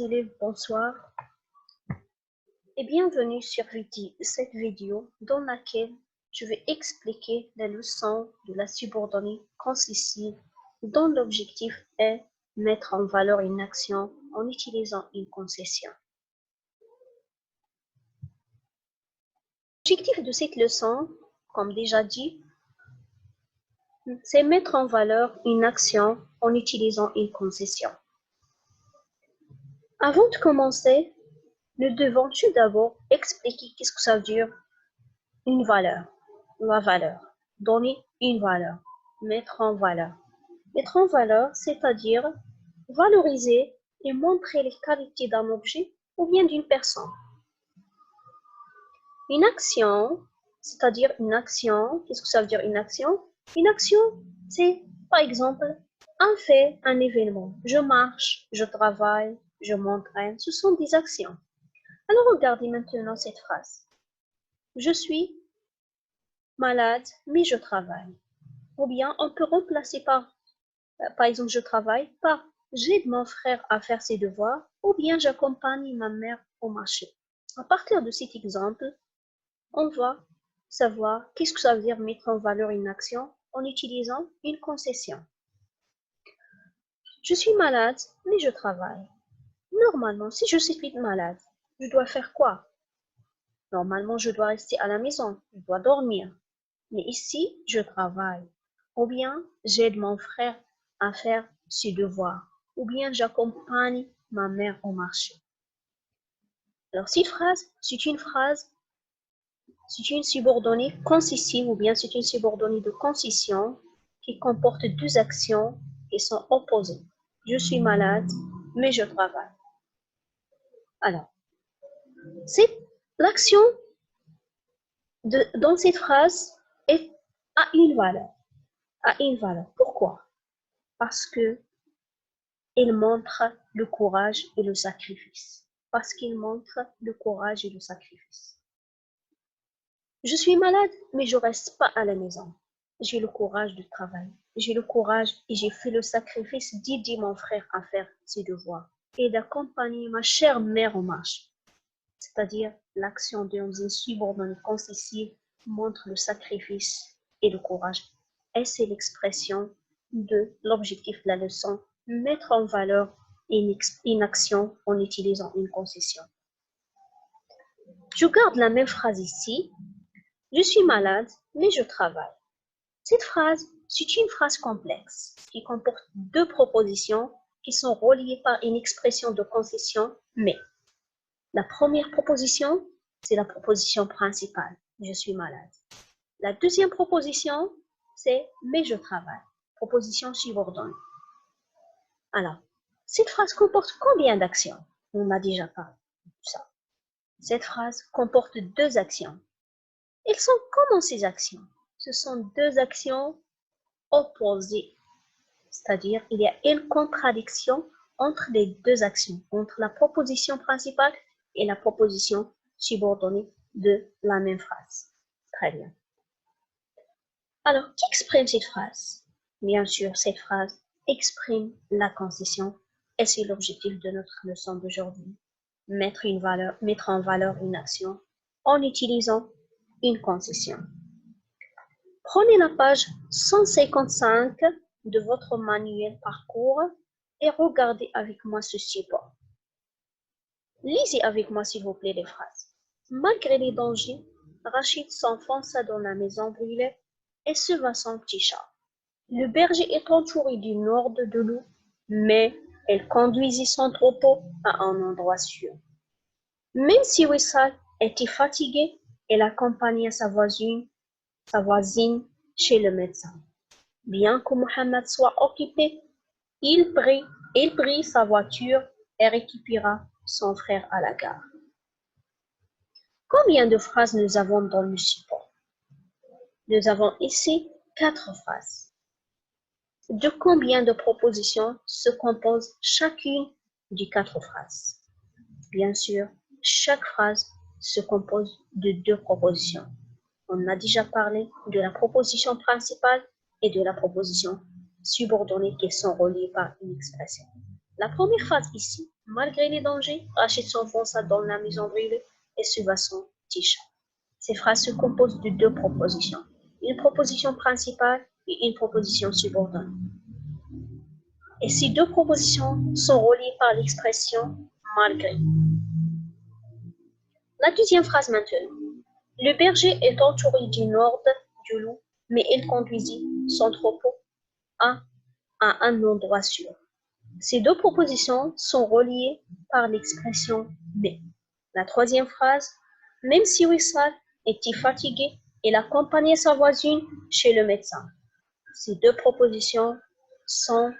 élèves, bonsoir et bienvenue sur cette vidéo dans laquelle je vais expliquer la leçon de la subordonnée concessive dont l'objectif est mettre en valeur une action en utilisant une concession. L'objectif de cette leçon, comme déjà dit, c'est mettre en valeur une action en utilisant une concession. Avant de commencer, nous devons tout d'abord expliquer qu'est-ce que ça veut dire une valeur. La valeur. Donner une valeur. Mettre en valeur. Mettre en valeur, c'est-à-dire valoriser et montrer les qualités d'un objet ou bien d'une personne. Une action, c'est-à-dire une action, qu'est-ce que ça veut dire une action? Une action, c'est par exemple un fait, un événement. Je marche, je travaille, je m'entraîne, ce sont des actions. Alors regardez maintenant cette phrase. Je suis malade, mais je travaille. Ou bien on peut remplacer par exemple, je travaille par j'aide mon frère à faire ses devoirs ou bien j'accompagne ma mère au marché. À partir de cet exemple, on va savoir qu'est-ce que ça veut dire mettre en valeur une action en utilisant une concession. Je suis malade, mais je travaille. Normalement, si je suis malade, je dois faire quoi? Normalement, je dois rester à la maison, je dois dormir. Mais ici, je travaille. Ou bien, j'aide mon frère à faire ses devoirs. Ou bien, j'accompagne ma mère au marché. Alors, cette phrase, c'est une subordonnée concessive ou bien c'est une subordonnée de concession qui comporte deux actions qui sont opposées. Je suis malade, mais je travaille. Alors, c'est l'action dans cette phrase a une valeur. Pourquoi? Parce que il montre le courage et le sacrifice. Parce qu'il montre le courage et le sacrifice. Je suis malade, mais je reste pas à la maison. J'ai le courage de travailler. J'ai le courage et j'ai fait le sacrifice d'aider mon frère à faire ses devoirs et d'accompagner ma chère mère au marché. C'est-à-dire l'action dans une subordonnée concessive montre le sacrifice et le courage. Et c'est l'expression de l'objectif de la leçon, mettre en valeur une action en utilisant une concession. Je garde la même phrase ici. Je suis malade, mais je travaille. Cette phrase, c'est une phrase complexe qui comporte deux propositions qui sont reliées par une expression de concession, mais. La première proposition, c'est la proposition principale. Je suis malade. La deuxième proposition, c'est mais je travaille. Proposition subordonnée. Alors, cette phrase comporte combien d'actions? On a déjà parlé de ça. Cette phrase comporte deux actions. Elles sont comment ces actions? Ce sont deux actions opposées. C'est-à-dire, il y a une contradiction entre les deux actions, entre la proposition principale et la proposition subordonnée de la même phrase. Très bien. Alors, qui exprime cette phrase? Bien sûr, cette phrase exprime la concession et c'est l'objectif de notre leçon d'aujourd'hui. Mettre en valeur une action en utilisant une concession. Prenez la page 155 de votre manuel parcours et regardez avec moi ce support. Lisez avec moi s'il vous plaît les phrases. Malgré les dangers, Rachid s'enfonça dans la maison brûlée et sauva son petit chat. Le berger est entouré d'une horde de loups, mais elle conduisit son troupeau à un endroit sûr. Même si Wissal était fatigué, elle accompagna sa voisine chez le médecin. Bien que Mohammed soit occupé, il prit sa voiture et récupéra son frère à la gare. Combien de phrases nous avons dans le support? Nous avons ici 4 phrases. De combien de propositions se compose chacune des 4 phrases? Bien sûr, chaque phrase se compose de 2 propositions. On a déjà parlé de la proposition principale et de la proposition subordonnée qui sont reliées par une expression. La première phrase ici, Malgré les dangers, Rachid s'enfonça dans la maison brûlée et sauva son petit chat. Ces phrases se composent de deux propositions, une proposition principale et une proposition subordonnée. Et ces deux propositions sont reliées par l'expression malgré. La deuxième phrase maintenant. Le berger est entouré d'une horde du loup, mais il conduisit son troupeau à un endroit sûr. Ces deux propositions sont reliées par l'expression mais. La troisième phrase, même si Wissal était fatigué, il accompagnait sa voisine chez le médecin. Ces deux propositions sont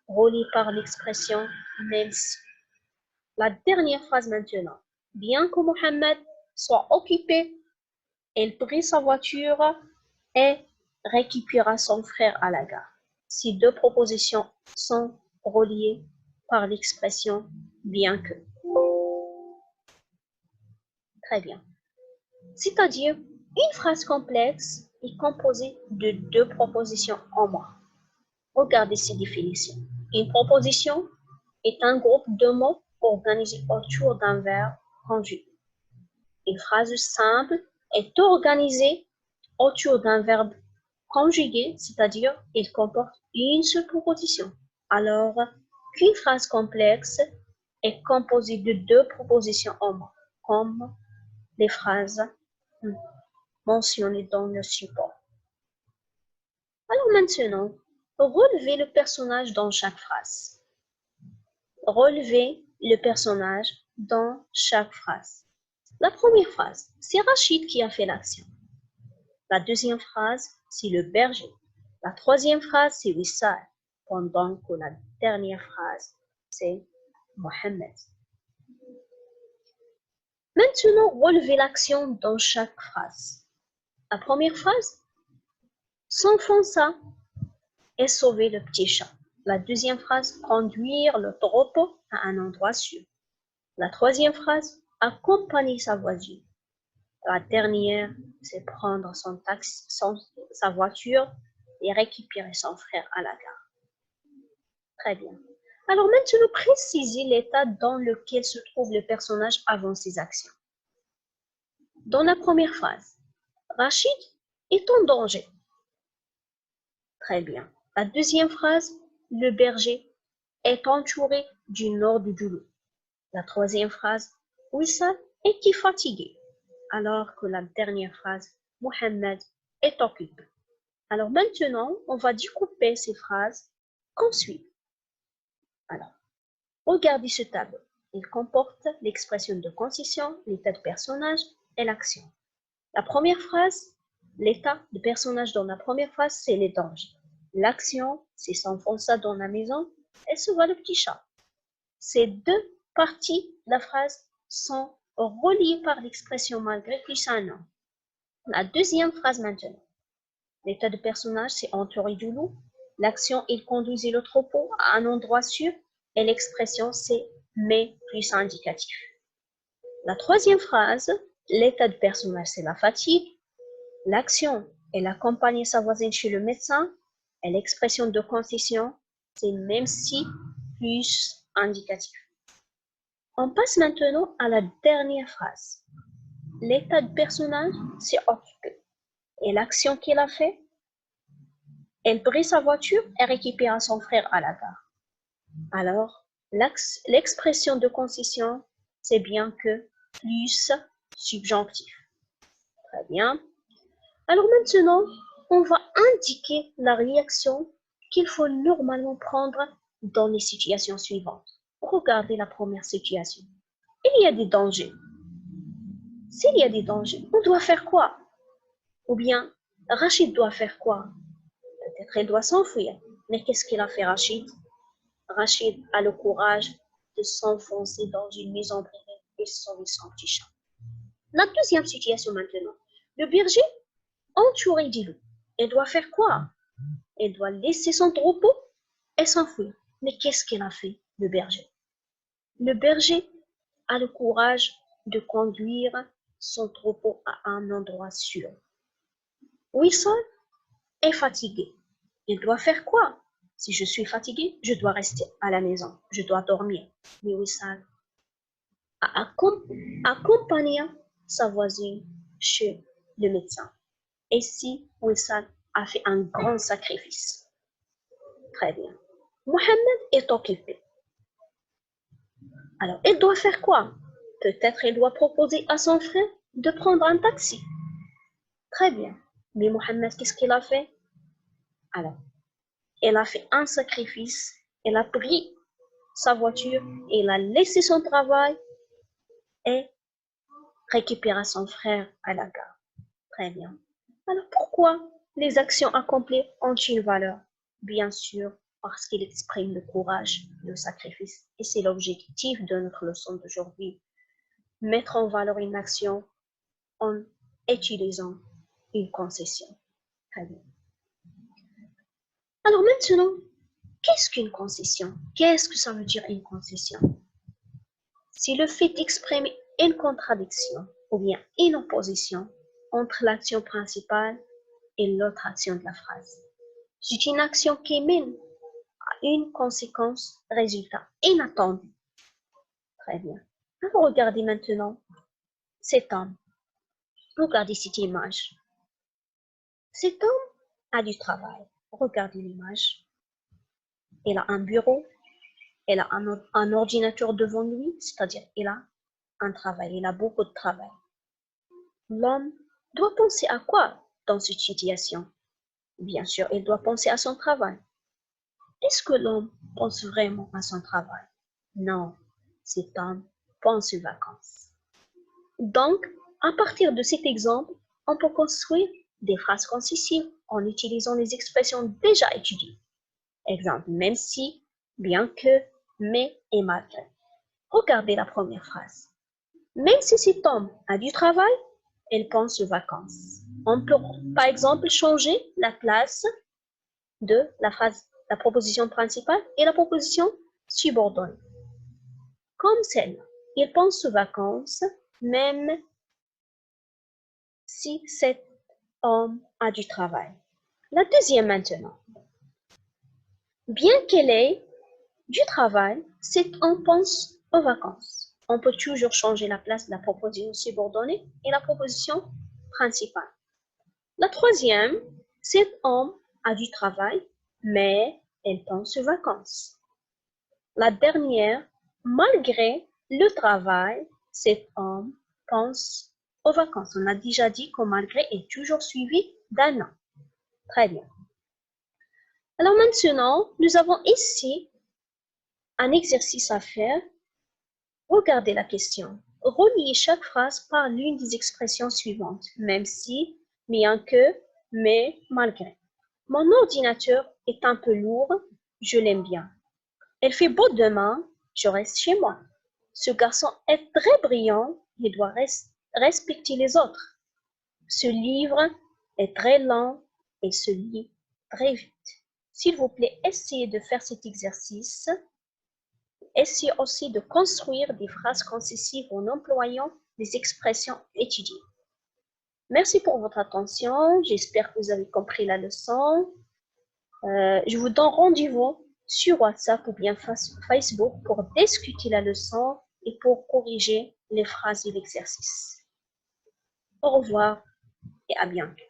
reliées par l'expression même si. La dernière phrase maintenant. Bien que Mohamed soit occupé, il prit sa voiture et récupéra son frère à la gare. Ces deux propositions sont reliées par l'expression bien que. Très bien. C'est-à-dire, une phrase complexe est composée de deux propositions en moins. Regardez ces définitions. Une proposition est un groupe de mots organisés autour d'un verbe conjugué. Une phrase simple est organisée autour d'un verbe conjugué, c'est-à-dire il comporte une seule proposition, alors qu'une phrase complexe est composée de deux propositions en moins, comme les phrases mentionnées dans le support. Alors maintenant, relevez le personnage dans chaque phrase. Relevez le personnage dans chaque phrase. La première phrase, c'est Rachid qui a fait l'action. La deuxième phrase, c'est le berger. La troisième phrase, c'est Wissal, pendant que la dernière phrase, c'est Mohamed. Maintenant, relevez l'action dans chaque phrase. La première phrase, s'enfonça et sauver le petit chat. La deuxième phrase, conduire le troupeau à un endroit sûr. La troisième phrase, accompagner sa voisine. La dernière, c'est prendre sa voiture et récupérer son frère à la gare. Très bien. Alors maintenant, précisez l'état dans lequel se trouve le personnage avant ses actions. Dans la première phrase, Rachid est en danger. Très bien. La deuxième phrase, le berger est entouré d'une horde du loup. La troisième phrase, Wissal est fatigué. Alors que la dernière phrase, Mohamed est occupé. Alors maintenant, on va découper ces phrases comme suit. Alors, regardez ce tableau. Il comporte l'expression de concession, l'état de personnage et l'action. La première phrase, l'état de personnage dans la première phrase, c'est les dangers. L'action, c'est s'enfonça dans la maison et sauva le petit chat. Ces deux parties de la phrase sont reliées par l'expression malgré plus un nom. La deuxième phrase maintenant. L'état de personnage, c'est entouré du loup. L'action, il conduisait le troupeau à un endroit sûr. Et l'expression, c'est mais plus indicatif. La troisième phrase, l'état de personnage, c'est la fatigue. L'action, elle accompagnait sa voisine chez le médecin. Et l'expression de concession, c'est même si plus indicatif. On passe maintenant à la dernière phrase. L'état de personnage, c'est occupé. Et l'action qu'il a fait, elle prit sa voiture et récupéra son frère à la gare. Alors, l'expression de concession, c'est bien que plus subjonctif. Très bien. Alors maintenant, on va indiquer la réaction qu'il faut normalement prendre dans les situations suivantes. Regardez la première situation. Il y a des dangers. S'il y a des dangers, on doit faire quoi? Ou bien, Rachid doit faire quoi? Peut-être elle doit s'enfuir. Mais qu'est-ce qu'il a fait, Rachid? Rachid a le courage de s'enfoncer dans une maison privée et sauver son petit chat. La deuxième situation maintenant. Le berger, entouré du loup, il doit faire quoi? Il doit laisser son troupeau et s'enfuir. Mais qu'est-ce qu'il a fait, le berger? Le berger a le courage de conduire son troupeau à un endroit sûr. Wilson est fatigué. Il doit faire quoi? Si je suis fatiguée, je dois rester à la maison. Je dois dormir. Mais Wissal a accompagné sa voisine chez le médecin. Et si Wissal a fait un grand sacrifice. Très bien. Mohamed est occupé. Alors, il doit faire quoi? Peut-être il doit proposer à son frère de prendre un taxi. Très bien. Mais Mohamed, qu'est-ce qu'il a fait? Alors, il a fait un sacrifice. Il a pris sa voiture, il a laissé son travail et récupéra son frère à la gare. Très bien. Alors, pourquoi les actions accomplies ont une valeur? Bien sûr, parce qu'ils expriment le courage, le sacrifice. Et c'est l'objectif de notre leçon d'aujourd'hui. Mettre en valeur une action en utilisant une concession. Très bien. Alors maintenant, qu'est-ce qu'une concession? Qu'est-ce que ça veut dire une concession? C'est le fait d'exprimer une contradiction ou bien une opposition entre l'action principale et l'autre action de la phrase. C'est une action qui mène à une conséquence, résultat inattendu. Très bien. Alors regardez maintenant cet homme. Regardez cette image. Cet homme a du travail. Regardez l'image. Il a un bureau, il a un ordinateur devant lui, c'est-à-dire il a un travail, il a beaucoup de travail. L'homme doit penser à quoi dans cette situation? Bien sûr, il doit penser à son travail. Est-ce que l'homme pense vraiment à son travail? Non, cet homme pense aux vacances. Donc, à partir de cet exemple, on peut construire des phrases concessives en utilisant les expressions déjà étudiées. Exemple, même si, bien que, mais et malgré. Regardez la première phrase. Même si cet homme a du travail, il pense aux vacances. On peut, par exemple, changer la place de la phrase, la proposition principale et la proposition subordonnée. Comme celle-là, il pense aux vacances, même si cet homme a du travail. La deuxième maintenant. Bien qu'elle ait du travail, cet homme pense aux vacances. On peut toujours changer la place de la proposition subordonnée et la proposition principale. La troisième, cet homme a du travail, mais elle pense aux vacances. La dernière, malgré le travail, cet homme pense aux vacances. On a déjà dit que malgré est toujours suivi d'un an. Très bien. Alors maintenant, nous avons ici un exercice à faire. Regardez la question. Reliez chaque phrase par l'une des expressions suivantes. Même si, bien que, mais, malgré. Mon ordinateur est un peu lourd, je l'aime bien. Il fait beau demain, je reste chez moi. Ce garçon est très brillant, il doit respecter les autres. Ce livre est très lent et se lit très vite. S'il vous plaît, essayez de faire cet exercice. Essayez aussi de construire des phrases concessives en employant des expressions étudiées. Merci pour votre attention. J'espère que vous avez compris la leçon. Je vous donne rendez-vous sur WhatsApp ou bien Facebook pour discuter la leçon et pour corriger les phrases et l'exercice. Au revoir et à bientôt.